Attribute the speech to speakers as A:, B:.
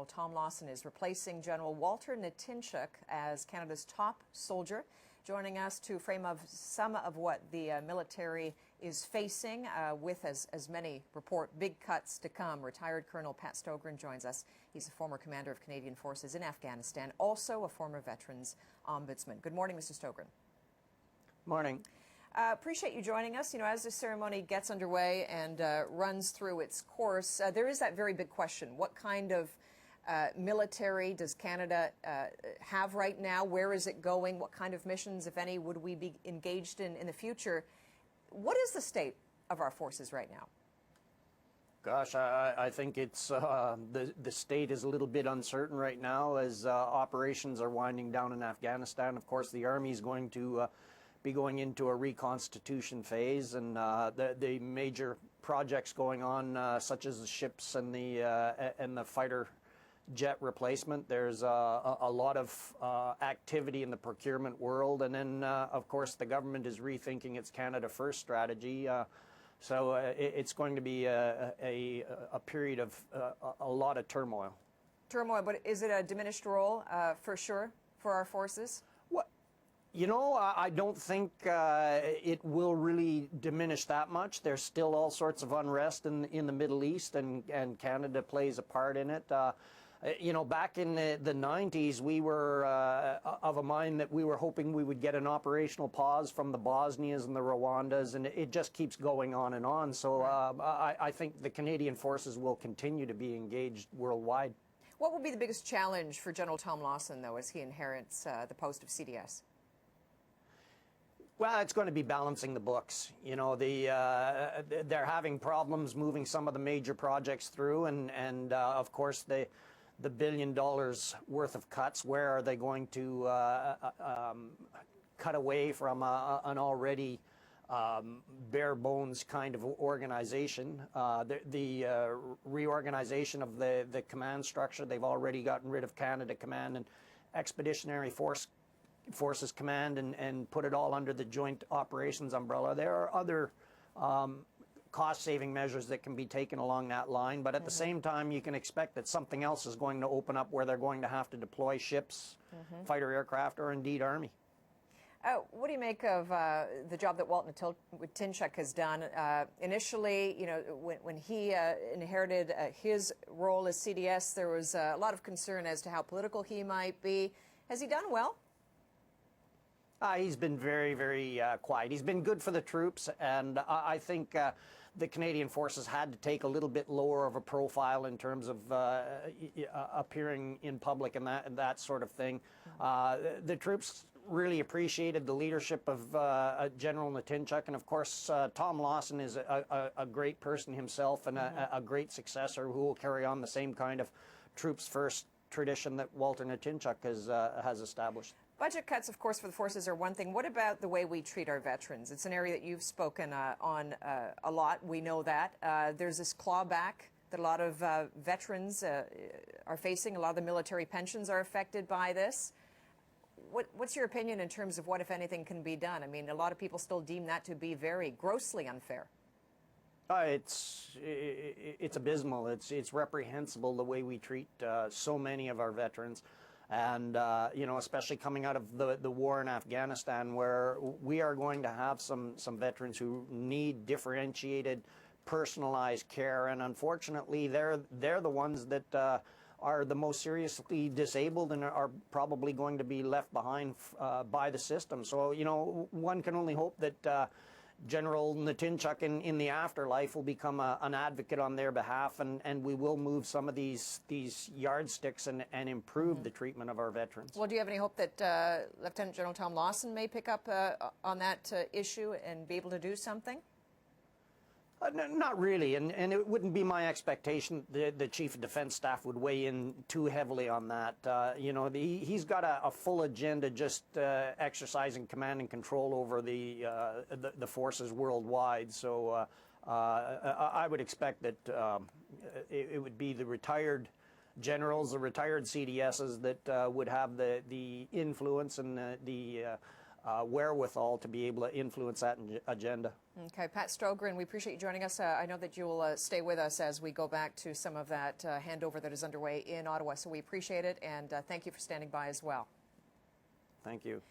A: Tom Lawson is replacing General Walter Nitinchuk as Canada's top soldier. Joining us to frame up some of what the military is facing, with, as many report, big cuts to come. Retired Colonel Pat Stogran joins us. He's a former commander of Canadian forces in Afghanistan, also a former Veterans Ombudsman. Good morning, Mr. Stogran.
B: Morning.
A: Appreciate you joining us. You know, as the ceremony gets underway and runs through its course, there is that very big question. What kind of military does Canada have right now? Where is it going? What kind of missions, if any, would we be engaged in the future? What is the state of our forces right now?
B: Gosh, I think it's the state is a little bit uncertain right now as operations are winding down in Afghanistan. Of course, the Army is going to be going into a reconstitution phase, and the major projects going on, such as the ships and the fighter jet replacement. There's a lot of activity in the procurement world, and then of course the government is rethinking its Canada First strategy. So it's going to be a period of a lot of turmoil.
A: Turmoil, but is it a diminished role for sure for our forces?
B: You know, I don't think it will really diminish that much. There's still all sorts of unrest in the Middle East, and Canada plays a part in it. You know, back in the 90s, we were of a mind that we were hoping we would get an operational pause from the Bosnias and the Rwandas, and it just keeps going on and on. So I think the Canadian forces will continue to be engaged worldwide.
A: What will be the biggest challenge for General Tom Lawson, though, as he inherits the post of CDS?
B: Well, it's going to be balancing the books. You know, they're having problems moving some of the major projects through, and of course the $1 billion worth of cuts. Where are they going to cut away from an already bare bones kind of organization? The reorganization of the command structure. They've already gotten rid of Canada Command and Expeditionary Forces Command and put it all under the Joint Operations umbrella. There are other cost-saving measures that can be taken along that line, but at the same time, you can expect that something else is going to open up where they're going to have to deploy ships, fighter aircraft, or indeed Army.
A: What do you make of the job that Walter Nitinchuk has done? Initially, you know, when he inherited his role as CDS, there was a lot of concern as to how political he might be. Has he done well?
B: He's been very, very quiet. He's been good for the troops, and I think the Canadian forces had to take a little bit lower of a profile in terms of appearing in public and that sort of thing. The troops really appreciated the leadership of General Nitinchuk, and of course Tom Lawson is a great person himself and a great successor who will carry on the same kind of troops first tradition that Walter Nitinchuk has established.
A: Budget cuts, of course, for the forces are one thing. What about the way we treat our veterans? It's an area that you've spoken on a lot. We know that. There's this clawback that a lot of veterans are facing. A lot of the military pensions are affected by this. What's your opinion in terms of what, if anything, can be done? I mean, a lot of people still deem that to be very grossly unfair.
B: It's abysmal. It's reprehensible the way we treat so many of our veterans. And, you know, especially coming out of the war in Afghanistan, where we are going to have some veterans who need differentiated, personalized care. And unfortunately, they're the ones that are the most seriously disabled and are probably going to be left behind by the system. So, you know, one can only hope that General Nitinchuk in the afterlife will become an advocate on their behalf, and we will move some of these yardsticks and improve the treatment of our veterans.
A: Well, do you have any hope that Lieutenant General Tom Lawson may pick up on that issue and be able to do something?
B: Not really, and it wouldn't be my expectation the Chief of Defence Staff would weigh in too heavily on that. You know, he's got a full agenda just exercising command and control over the forces worldwide. So I would expect that it would be the retired generals, the retired CDSs that would have the influence and the wherewithal to be able to influence that agenda.
A: Okay, Pat Stogran, we appreciate you joining us. I know that you'll stay with us as we go back to some of that handover that is underway in Ottawa, so we appreciate it, and thank you for standing by as well.
B: Thank you.